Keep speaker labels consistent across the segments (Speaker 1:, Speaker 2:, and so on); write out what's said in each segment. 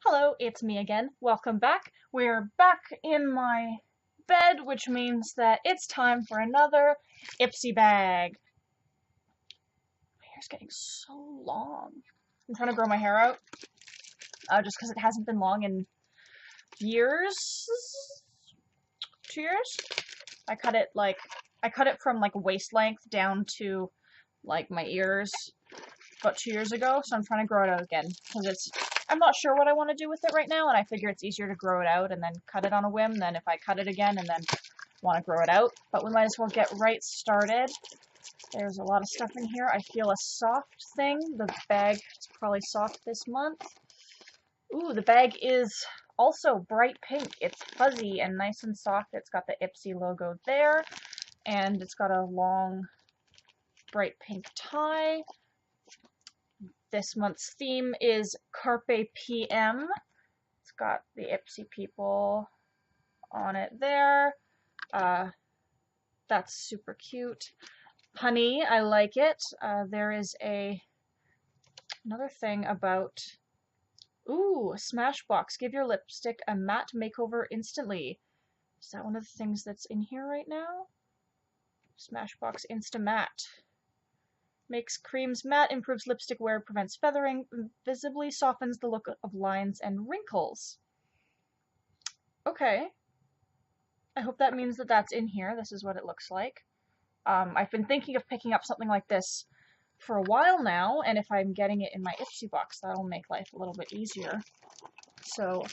Speaker 1: Hello, it's me again. Welcome back. We're back in my bed, which means that it's time for another IPSY bag. My hair's getting so long. I'm trying to grow my hair out, just because it hasn't been long in years. 2 years? I cut it from like waist length down to like my ears about 2 years ago, so I'm trying to grow it out again because I'm not sure what I want to do with it right now, and I figure it's easier to grow it out and then cut it on a whim than if I cut it again and then want to grow it out. But we might as well get right started. There's a lot of stuff in here. I feel a soft thing. The bag is probably soft this month. Ooh, the bag is also bright pink. It's fuzzy and nice and soft. It's got the IPSY logo there, and it's got a long bright pink tie. This month's theme is Carpe PM. It's got the IPSY people on it there. That's super cute. Honey, I like it. There is another thing about, ooh, Smashbox. Give your lipstick a matte makeover instantly. Is that one of the things that's in here right now? Smashbox Insta Matte. Makes creams matte, improves lipstick wear, prevents feathering, visibly softens the look of lines and wrinkles. Okay. I hope that means that that's in here. This is what it looks like. I've been thinking of picking up something like this for a while now, and if I'm getting it in my IPSY box, that'll make life a little bit easier. So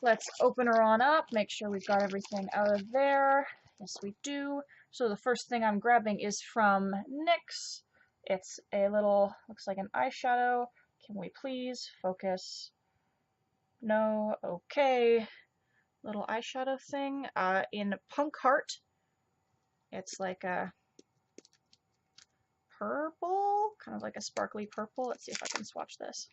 Speaker 1: let's open her on up, make sure we've got everything out of there. Yes, we do. So the first thing I'm grabbing is from NYX. It's a little, looks like an eyeshadow. Can we please focus? No, okay. Little eyeshadow thing in Punk Heart. It's like a purple, kind of like a sparkly purple. Let's see if I can swatch this.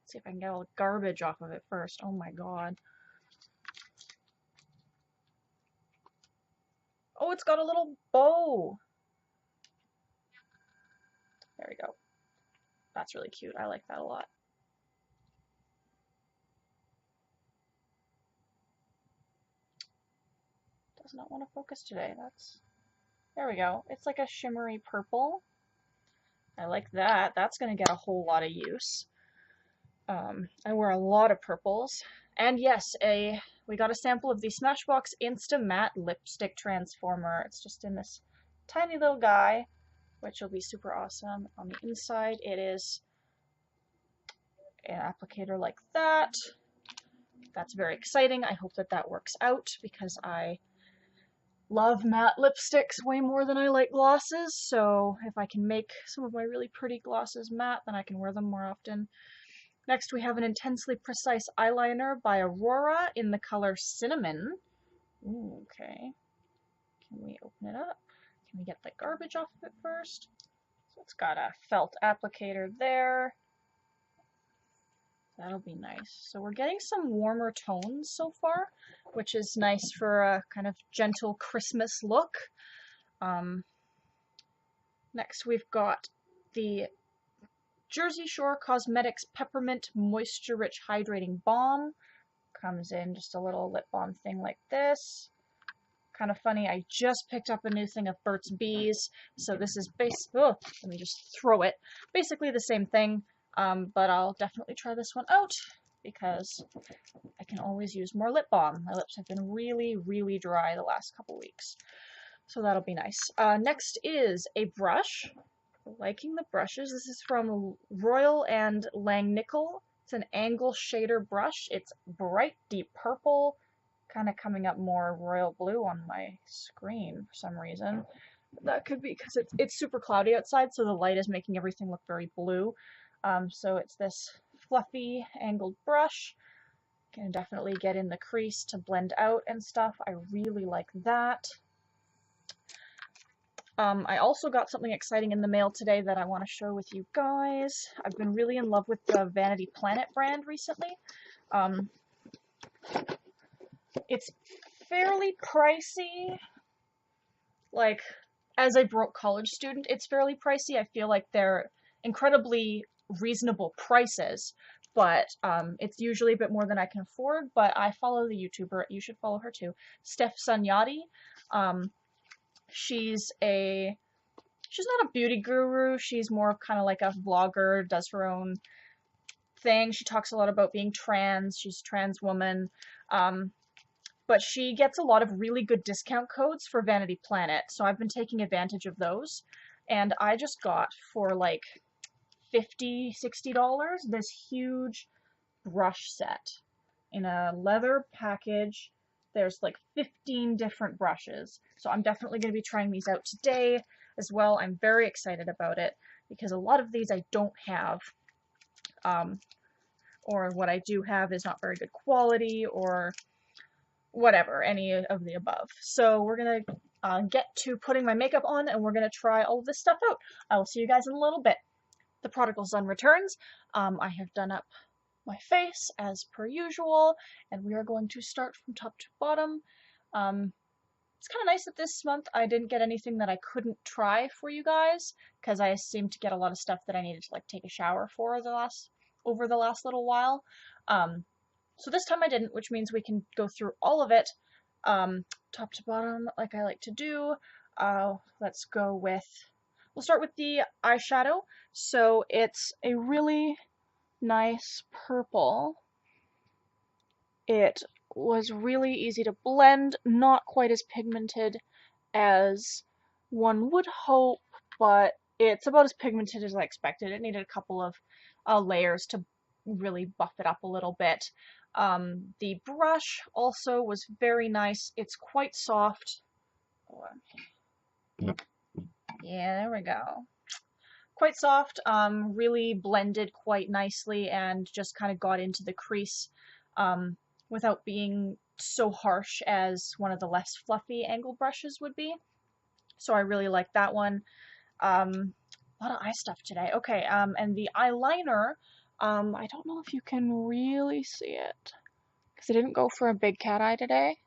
Speaker 1: Let's see if I can get all the garbage off of it first. Oh my god. Oh, it's got a little bow. There we go. That's really cute. I like that a lot. Does not want to focus today. There we go. It's like a shimmery purple. I like that. That's going to get a whole lot of use. I wear a lot of purples. And yes, we got a sample of the Smashbox Insta Matte Lipstick Transformer. It's just in this tiny little guy, which will be super awesome. On the inside, it is an applicator like that. That's very exciting. I hope that that works out because I love matte lipsticks way more than I like glosses. So if I can make some of my really pretty glosses matte, then I can wear them more often. Next, we have an intensely precise eyeliner by Aurora in the color Cinnamon. Ooh, okay. Can we open it up? Can we get the garbage off of it first? So it's got a felt applicator there. That'll be nice. So we're getting some warmer tones so far, which is nice for a kind of gentle Christmas look. Next, we've got the Jersey Shore Cosmetics Peppermint Moisture Rich Hydrating Balm. Comes in just a little lip balm thing like this. Kind of funny, I just picked up a new thing of Burt's Bees, so this is let me just throw it. Basically the same thing, but I'll definitely try this one out because I can always use more lip balm. My lips have been really, really dry the last couple weeks, so that'll be nice. Next is a brush. Liking the brushes. This is from Royal and Langnickel. It's an angle shader brush. It's bright deep purple, kind of coming up more royal blue on my screen for some reason. That could be because it's super cloudy outside, so the light is making everything look very blue. So it's this fluffy angled brush. Can definitely get in the crease to blend out and stuff. I really like that. I also got something exciting in the mail today that I want to share with you guys. I've been really in love with the Vanity Planet brand recently. It's fairly pricey. Like, as a broke college student, it's fairly pricey. I feel like they're incredibly reasonable prices, but it's usually a bit more than I can afford. But I follow the YouTuber, you should follow her too, Steph Sunyati. Um, she's not a beauty guru, she's more of kind of like a vlogger, does her own thing. She talks a lot about being trans, she's a trans woman. But she gets a lot of really good discount codes for Vanity Planet, so I've been taking advantage of those. And I just got for like $50, $60 this huge brush set in a leather package. There's like 15 different brushes, so I'm definitely going to be trying these out today as well. I'm very excited about it because a lot of these I don't have, or what I do have is not very good quality, or whatever, any of the above. So we're gonna get to putting my makeup on, and we're gonna try all of this stuff out. I will see you guys in a little bit. The prodigal son returns. I have done up my face as per usual, and we are going to start from top to bottom. It's kind of nice that this month I didn't get anything that I couldn't try for you guys, because I seemed to get a lot of stuff that I needed to like take a shower for over the last little while. So this time I didn't, which means we can go through all of it, top to bottom, like I like to do. Let's go with, we'll start with the eyeshadow. So it's a really nice purple. It was really easy to blend, not quite as pigmented as one would hope, but it's about as pigmented as I expected. It needed a couple of layers to really buff it up a little bit. The brush also was very nice. It's quite soft. Yeah, there we go. Quite soft, really blended quite nicely and just kind of got into the crease without being so harsh as one of the less fluffy angled brushes would be. So I really like that one. A lot of eye stuff today. Okay, and the eyeliner, I don't know if you can really see it, because I didn't go for a big cat eye today.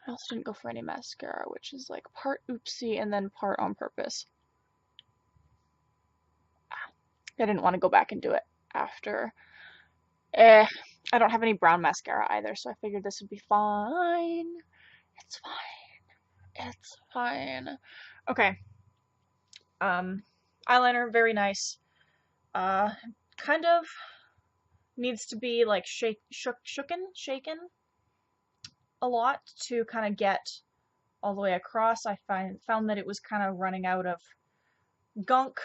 Speaker 1: I also didn't go for any mascara, which is like part oopsie and then part on purpose. I didn't want to go back and do it after. I don't have any brown mascara either, so I figured this would be fine. It's fine. It's fine. Okay. Eyeliner, very nice. Kind of needs to be like shaken a lot to kind of get all the way across. I found that it was kind of running out of gunk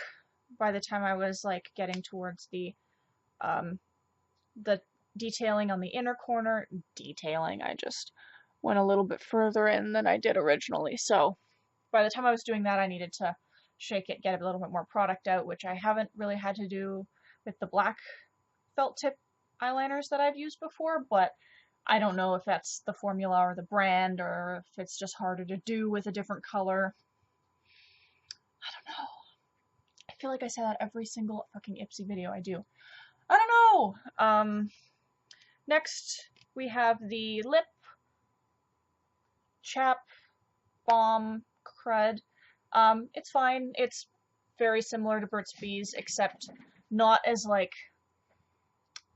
Speaker 1: by the time I was like getting towards the detailing on the inner corner. I just went a little bit further in than I did originally. So by the time I was doing that, I needed to shake it, get a little bit more product out, which I haven't really had to do with the black felt tip eyeliners that I've used before, but I don't know if that's the formula or the brand, or if it's just harder to do with a different color. I don't know. I feel like I say that every single fucking IPSY video I do. I don't know! Next, we have the lip chap balm crud. It's fine. It's very similar to Burt's Bees, except not as, like,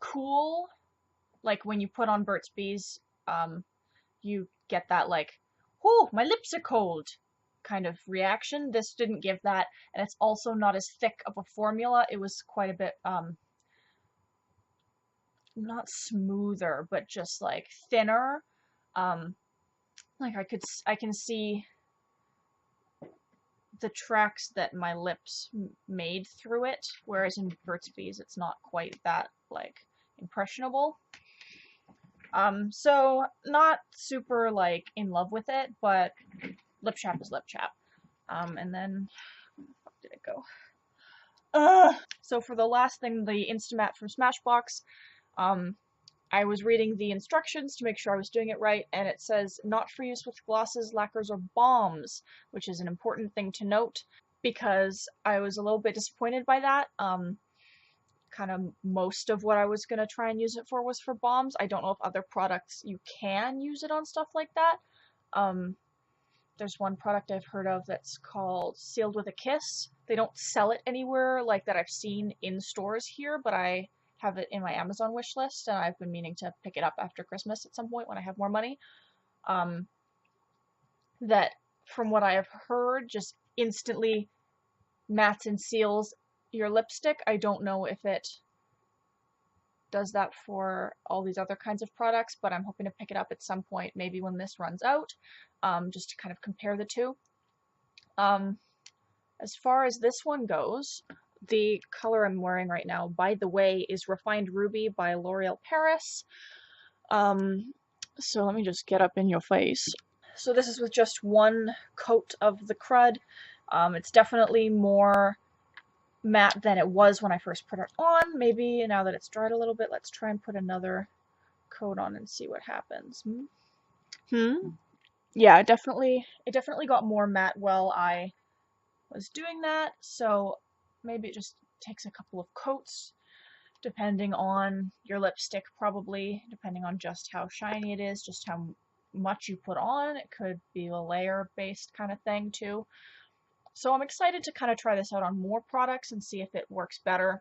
Speaker 1: cool. Like, when you put on Burt's Bees, you get that, like, oh, my lips are cold kind of reaction. This didn't give that, and it's also not as thick of a formula. It was quite a bit, not smoother, but just, like, thinner. Like, I can see the tracks that my lips made through it, whereas in Burt's Bees it's not quite that, like, impressionable. So not super, like, in love with it, but lip chap is lip chap. And then, where the fuck did it go? So for the last thing, the Instamat from Smashbox, I was reading the instructions to make sure I was doing it right, and it says not for use with glosses, lacquers, or balms, which is an important thing to note, because I was a little bit disappointed by that. Kind of most of what I was going to try and use it for was for balms. I don't know if other products you can use it on stuff like that. There's one product I've heard of that's called Sealed with a Kiss, They don't sell it anywhere like that I've seen in stores here, but I have it in my Amazon wish list, and I've been meaning to pick it up after Christmas at some point when I have more money. That, from what I have heard, just instantly mattes and seals your lipstick. I don't know if it does that for all these other kinds of products, but I'm hoping to pick it up at some point, maybe when this runs out, just to kind of compare the two. As far as this one goes, the color I'm wearing right now, by the way, is Refined Ruby by L'Oreal Paris. So let me just get up in your face. So this is with just one coat of the crud. It's definitely more matte than it was when I first put it on. Maybe now that it's dried a little bit, let's try and put another coat on and see what happens. Yeah, it definitely got more matte while I was doing that, so maybe it just takes a couple of coats, depending on your lipstick, probably, depending on just how shiny it is, just how much you put on. It could be a layer-based kind of thing, too. So I'm excited to kind of try this out on more products and see if it works better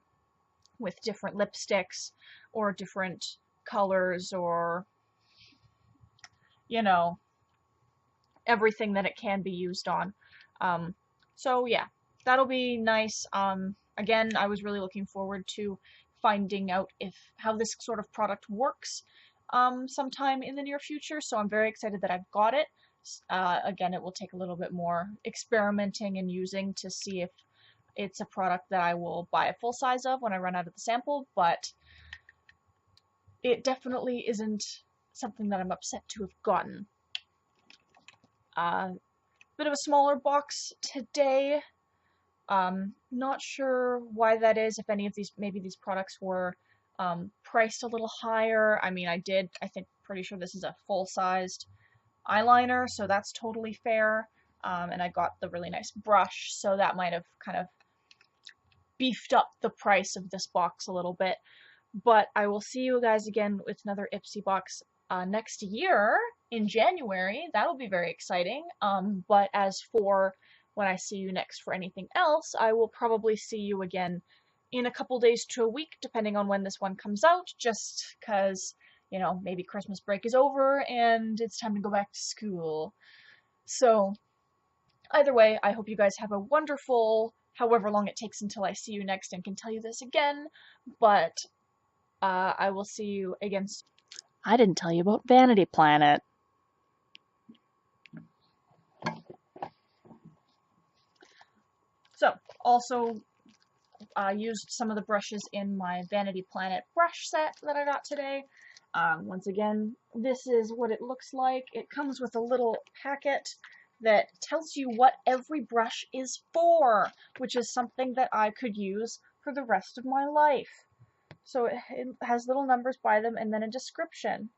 Speaker 1: with different lipsticks or different colors or, you know, everything that it can be used on. So yeah, that'll be nice. Again, I was really looking forward to finding out how this sort of product works sometime in the near future, so I'm very excited that I've got it. Again, it will take a little bit more experimenting and using to see if it's a product that I will buy a full size of when I run out of the sample, but it definitely isn't something that I'm upset to have gotten. Bit of a smaller box today. Not sure why that is, if any of maybe these products were priced a little higher. I mean, pretty sure this is a full-sized eyeliner, so that's totally fair. And I got the really nice brush, so that might have kind of beefed up the price of this box a little bit. But I will see you guys again with another IPSY box next year in January. That'll be very exciting. But as for when I see you next for anything else, I will probably see you again in a couple days to a week, depending on when this one comes out, just because, you know, maybe Christmas break is over and it's time to go back to school. So either way, I hope you guys have a wonderful, however long it takes until I see you next and can tell you this again, but I will see you again. I didn't tell you about Vanity Planet. So, also used some of the brushes in my Vanity Planet brush set that I got today. Once again, this is what it looks like. It comes with a little packet that tells you what every brush is for, which is something that I could use for the rest of my life. So it has little numbers by them and then a description.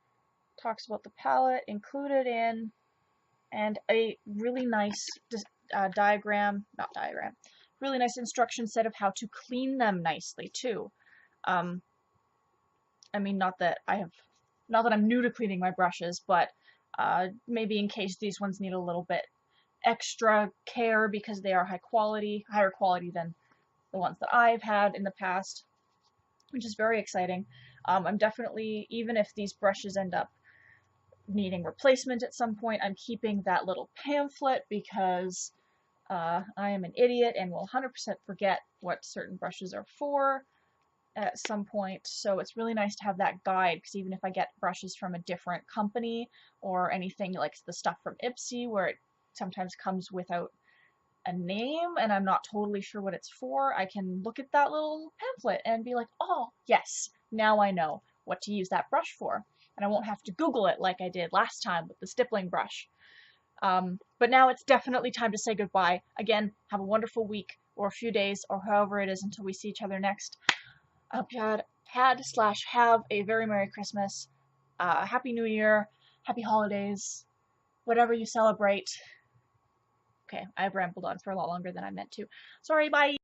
Speaker 1: Talks about the palette included in, and a really nice really nice instruction set of how to clean them nicely too. I mean, not that I'm new to cleaning my brushes, but maybe in case these ones need a little bit extra care because they are higher quality than the ones that I've had in the past, which is very exciting. I'm definitely, even if these brushes end up needing replacement at some point, I'm keeping that little pamphlet because I am an idiot and will 100% forget what certain brushes are for at some point, so it's really nice to have that guide, because even if I get brushes from a different company or anything like the stuff from IPSY where it sometimes comes without a name and I'm not totally sure what it's for, I can look at that little pamphlet and be like, oh yes, now I know what to use that brush for, and I won't have to Google it like I did last time with the stippling brush. But now it's definitely time to say goodbye. Again, have a wonderful week or a few days or however it is until we see each other next. I hope you have a very Merry Christmas, Happy New Year, Happy Holidays, whatever you celebrate. Okay, I've rambled on for a lot longer than I meant to. Sorry, bye!